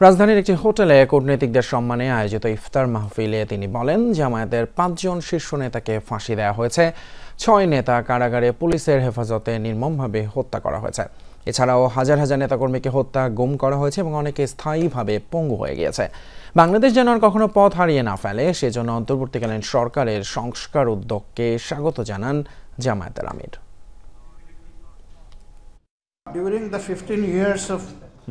Speaker 1: রাজধানীর একটি হোটেলে কূটনীতিকদের সম্মানে আয়োজিত ইফতার মাহফিলে তিনি বলেন, জামায়াতের 5 জন শীর্ষ নেতাকে ফাঁসি দেওয়া হয়েছে, 6 নেতা কারাগারে পুলিশের হেফাজতে নির্মমভাবে হত্যা করা হয়েছে। এছাড়াও হাজার হাজার নেতাকর্মীকে হত্যা, গুম করা হয়েছে এবং অনেকে স্থায়ীভাবে পঙ্গু হয়ে গিয়েছে। বাংলাদেশ যেন আর কখনো পথ হারিয়ে না ফেলে, সেজন্য অন্তর্বর্তীকালীন সরকারের সংস্কার উদ্যোগকে স্বাগত জানান জামায়াতের আমির।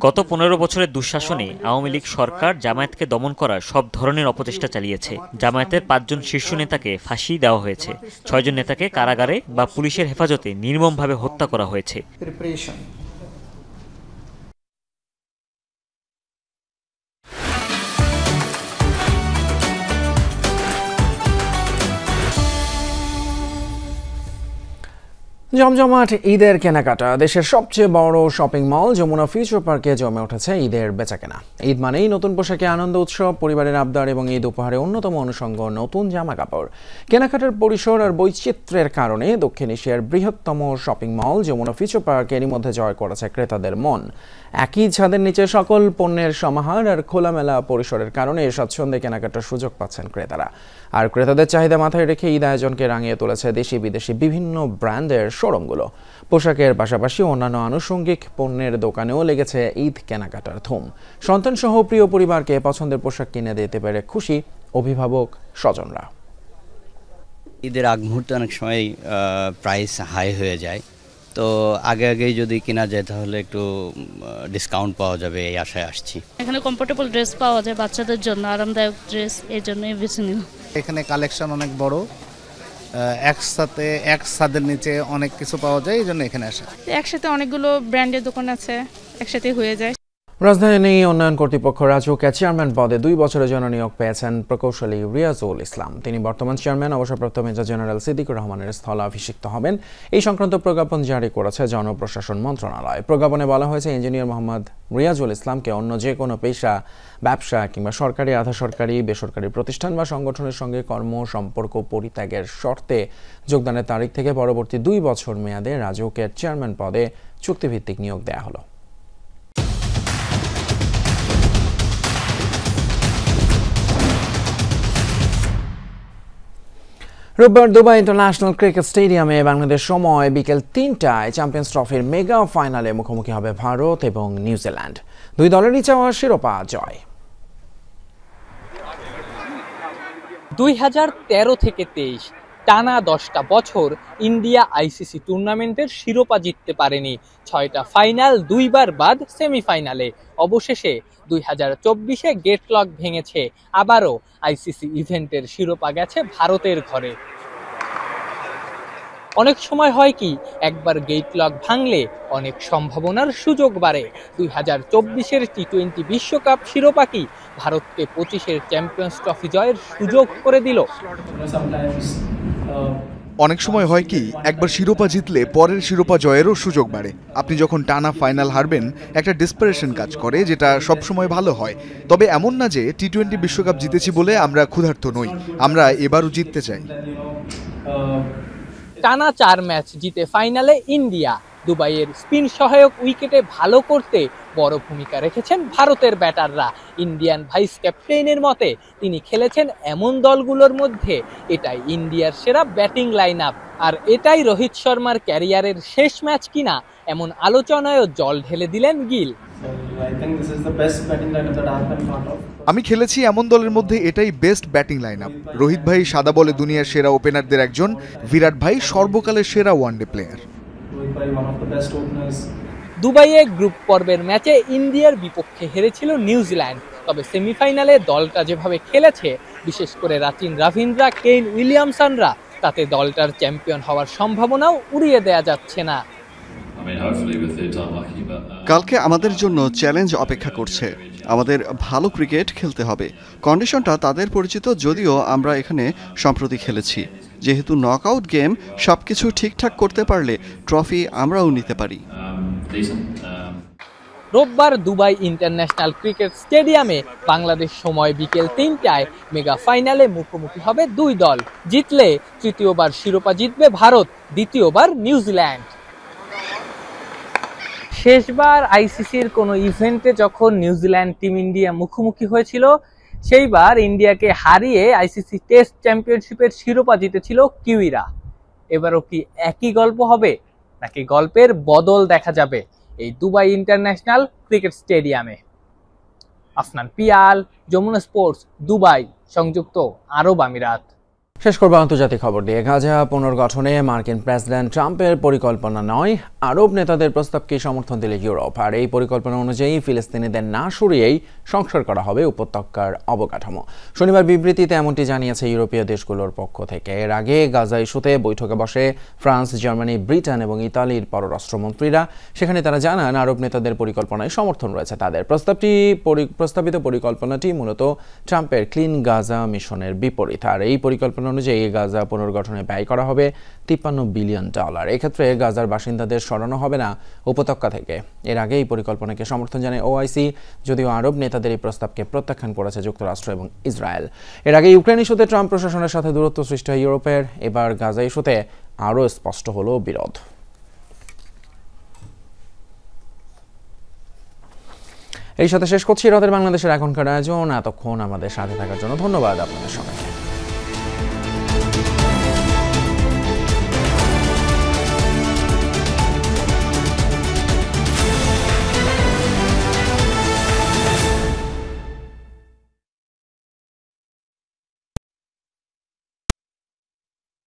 Speaker 16: গত 15 বছরের দুঃশাসনে আওয়ামী লীগ সরকার জামায়াতকে দমন করার সব ধরনের অপচেষ্টা চালিয়েছে। জামায়াতের 5 জন শীর্ষ নেতাকে ফাঁসি দেওয়া হয়েছে, 6 জন নেতাকে কারাগারে বা পুলিশের হেফাজতে নির্মমভাবে হত্যা করা হয়েছে।
Speaker 1: জমজমাট ঈদের কেনাকাটা। দেশের সবচেয়ে বড় শপিং মল যমুনা ফিউচার পার্কে জমে উঠেছে ঈদের বেচাকেনা। ঈদ মানেই নতুন পোশাকে আনন্দ উৎসব, পরিবারের আবদার এবং ঈদ উপহারে অন্যতম অনুষঙ্গ নতুন জামা কাপড়। কেনাকাটার পরিসর আর বৈচিত্র্যের কারণে দক্ষিণ এশিয়ার বৃহত্তম shopping mall Jamuna Future Park এরই মধ্যে জয় করেছে ক্রেতাদের মন। একই ছাদের নিচে সকল পণ্যের সমাহার আর খোলামেলা পরিসরের কারণে স্বাচ্ছন্দ্যে কেনাকাটার সুযোগ পাচ্ছেন ক্রেতারা। আর ক্রেতাদের চাহিদা মাথায় রেখে ঈদ আয়োজনকে রাঙিয়ে তুলেছে দেশি বিদেশি বিভিন্ন ব্র্যান্ডের শোরুমগুলো। পোশাকের পাশাপাশি অন্যান্য আনুষঙ্গিক পণ্যের দোকানেও লেগেছে ঈদ কেনাকাটার ধুম। সন্তানসহ প্রিয় পরিবারকে পছন্দের পোশাক কিনে দিতে পেরে খুশি অভিভাবক স্বজনরা।
Speaker 23: ঈদের আগ মুহূর্তে অনেক সময় প্রাইস হাই হয়ে যায়,
Speaker 4: তো আগেই যদি কেনা যায় তাহলে একটু ডিসকাউন্ট পাওয়া যাবে এই আশায় আসছি।
Speaker 19: এখানে কমফোর্টেবল ড্রেস পাওয়া যায় বাচ্চাদের জন্য, আরামদায়ক ড্রেস, এই জন্যই বেছে নিলাম।
Speaker 22: এখানে কালেকশন অনেক বড়, একসাথে এক ছাদের নিচে অনেক কিছু পাওয়া যায়, এই জন্য এখানে আসা।
Speaker 23: একসাথে অনেকগুলো ব্র্যান্ডের দোকান আছে, একসাথে হয়ে যায়।
Speaker 1: রাজধানী উন্নয়ন কর্তৃপক্ষ রাজউকের চেয়ারম্যান পদে 2 বছরের জন্য নিয়োগ পেয়েছেন প্রকৌশলী রিয়াজুল ইসলাম। তিনি বর্তমান চেয়ারম্যান অবসরপ্রাপ্ত মেজর জেনারেল সিদ্দিকুর রহমানের স্থলাভিষিক্ত হবেন। এই সংক্রান্ত প্রজ্ঞাপন জারি করেছে জনপ্রশাসন মন্ত্রণালয়। প্রজ্ঞাপনে বলা হয়েছে, ইঞ্জিনিয়ার মোহাম্মদ রিয়াজুল ইসলামকে অন্য যে কোনো পেশা, ব্যবসা কিংবা সরকারি, আধা সরকারি, বেসরকারি প্রতিষ্ঠান বা সংগঠনের সঙ্গে কর্ম সম্পর্ক পরিত্যাগের শর্তে যোগদানের তারিখ থেকে পরবর্তী 2 বছর মেয়াদে রাজউকের চেয়ারম্যান পদে চুক্তিভিত্তিক নিয়োগ দেওয়া হলো। রোববার দুবাই ইন্টারন্যাশনাল ক্রিকেট স্টেডিয়ামে বাংলাদেশ সময় বিকেল 3টায় চ্যাম্পিয়ন্স ট্রফির মেগা ফাইনালে মুখোমুখি হবে ভারত এবং নিউজিল্যান্ড। 2 দলেরই চাওয়া শিরোপা জয়।
Speaker 24: 2013 থেকে 23 টানা 10টা বছর ইন্ডিয়া আইসিসি টুর্নামেন্টের শিরোপা জিততে পারেনি। 6টা ফাইনাল, 2বার বাদ সেমিফাইনালে। অবশেষে 2024-এ গেটলক ভেঙেছে, আবারও আইসিসি ইভেন্টের শিরোপা গেছে ভারতের ঘরে। অনেক সময় হয় কি, একবার গেটলক ভাঙলে অনেক সম্ভাবনার সুযোগ বাড়ে। 2024-এর টি-20 বিশ্বকাপ শিরোপা কি ভারতকে 25-এর চ্যাম্পিয়ন্স ট্রফি জয়ের সুযোগ করে দিল?
Speaker 5: অনেক সময় হয় কি, একবার শিরোপা জিতলে পরের শিরোপা জয়েরও সুযোগ বাড়ে। আপনি যখন টানা ফাইনাল হারবেন, একটা ডেসপারেশন কাজ করে, যেটা সবসময় ভালো হয়। তবে এমন না যে টি-20 বিশ্বকাপ জিতেছি বলে আমরা ক্ষুধার্ত নই, আমরা এবারও জিততে চাই।
Speaker 24: টানা 4 ম্যাচ জিতে ফাইনালে ইন্ডিয়া। দুবাইয়ের স্পিন সহায়ক উইকেটে ভালো করতে বড় ভূমিকা রেখেছেন ভারতের ব্যাটাররা। ইন্ডিয়ান ভাইস ক্যাপ্টেনের মতে, তিনি খেলেছেন এমন দলগুলোর মধ্যে এটাই ইন্ডিয়ার সেরা ব্যাটিং লাইন আপ। আর এটাই রোহিত শর্মার ক্যারিয়ারের শেষ ম্যাচ কিনা, এমন আলোচনায়ও জল ঢেলে দিলেন গিল।
Speaker 5: আমি খেলেছি এমন দলের মধ্যে এটাই best batting line up. Rohit ভাই সাদা বলে দুনিয়ার সেরা ওপেনারদের একজন, বিরাট ভাই সর্বকালের সেরা ওয়ানডে প্লেয়ার।
Speaker 24: দুবাইয়ে গ্রুপ পর্বের ম্যাচে ইন্ডিয়ার বিপক্ষে হেরেছিল নিউজিল্যান্ড। তবে সেমিফাইনালে দলটা যেভাবে খেলেছে, বিশেষ করে রাচিন রাভিন্দ্রা, কেইন উইলিয়ামসনরা, তাতে দলটার চ্যাম্পিয়ন হওয়ার সম্ভাবনাও উড়িয়ে দেয়া যাচ্ছে না।
Speaker 25: কালকে আমাদের জন্য চ্যালেঞ্জ অপেক্ষা করছে। আমাদের ভালো ক্রিকেট খেলতে হবে। কন্ডিশনটা তাদের পরিচিত, যদিও আমরা এখানে সম্প্রতি খেলেছি। যেহেতু নকআউট গেম, সবকিছু ঠিকঠাক করতে পারলে ট্রফি আমরাও নিতে পারি।
Speaker 24: রোববার দুবাই ইন্টারন্যাশনাল ক্রিকেট স্টেডিয়ামে বাংলাদেশ সময় বিকেল 3টায় মেগা ফাইনালে মুখোমুখি হবে 2 দল। জিতলে তৃতীয়বার শিরোপা জিতবে ভারত, দ্বিতীয়বার নিউজিল্যান্ড। শেষবার আইসিসির কোনো ইভেন্টে যখন নিউজিল্যান্ড টিম ইন্ডিয়া মুখোমুখি হয়েছিল, সেইবার ইন্ডিয়াকে হারিয়ে আইসিসি টেস্ট চ্যাম্পিয়নশিপের শিরোপা জিতেছিল কিউইরা। এবারও কি একই গল্প হবে, নাকি গল্পের বদল দেখা যাবে এই দুবাই ইন্টারন্যাশনাল ক্রিকেট স্টেডিয়ামে? আফনান পিয়াল, যমুনা স্পোর্টস, দুবাই, সংযুক্ত আরব আমিরাত।
Speaker 1: শেষ করব আন্তর্জাতিক খবর দিয়ে। গাজা পুনর্গঠনে মার্কিন প্রেসিডেন্ট ট্রাম্পের পরিকল্পনা নয়, আরব নেতাদের প্রস্তাবকে সমর্থন দিল ইউরোপ। আর এই পরিকল্পনা অনুযায়ী ফিলিস্তিনিদের না সরিয়েই সংস্কার করা হবে উপত্যকার অবকাঠামো। শনিবার বিবৃতিতে এমনটি জানিয়েছে ইউরোপীয় দেশগুলোর পক্ষ থেকে। এর আগে গাজা ইস্যুতে বৈঠকে বসে ফ্রান্স, জার্মানি, ব্রিটেন এবং ইতালির পররাষ্ট্রমন্ত্রীরা। সেখানে তারা জানান, আরব নেতাদের পরিকল্পনায় সমর্থন রয়েছে তাদের। প্রস্তাবিত পরিকল্পনাটি মূলত ট্রাম্পের ক্লিন গাজা মিশনের বিপরীত। আর এই পরিকল্পনা অনুযায়ী গাজা পুনর্গঠনে ব্যয় করা হবে $53 বিলিয়ন। এক্ষেত্রে গাজার বাসিন্দাদের সরানো হবে না উপত্যকা থেকে। এর আগে এই পরিকল্পনাকে সমর্থন জানায় ওআইসি, যদিও আরব নেতাদের এই প্রস্তাবকে প্রত্যাখ্যান করেছে যুক্তরাষ্ট্র এবং ইসরায়েল। এর আগে ইউক্রেন ইস্যুতে ট্রাম্প প্রশাসনের সাথে দূরত্ব সৃষ্টি হয় ইউরোপের। এবার গাজা ইস্যুতে আরও স্পষ্ট হলো বিরোধ। এই সাথে শেষ করছি রাতের বাংলাদেশের এখনকার আয়োজন। এতক্ষণ আমাদের সাথে থাকার জন্য ধন্যবাদ আপনাদের সবাইকে।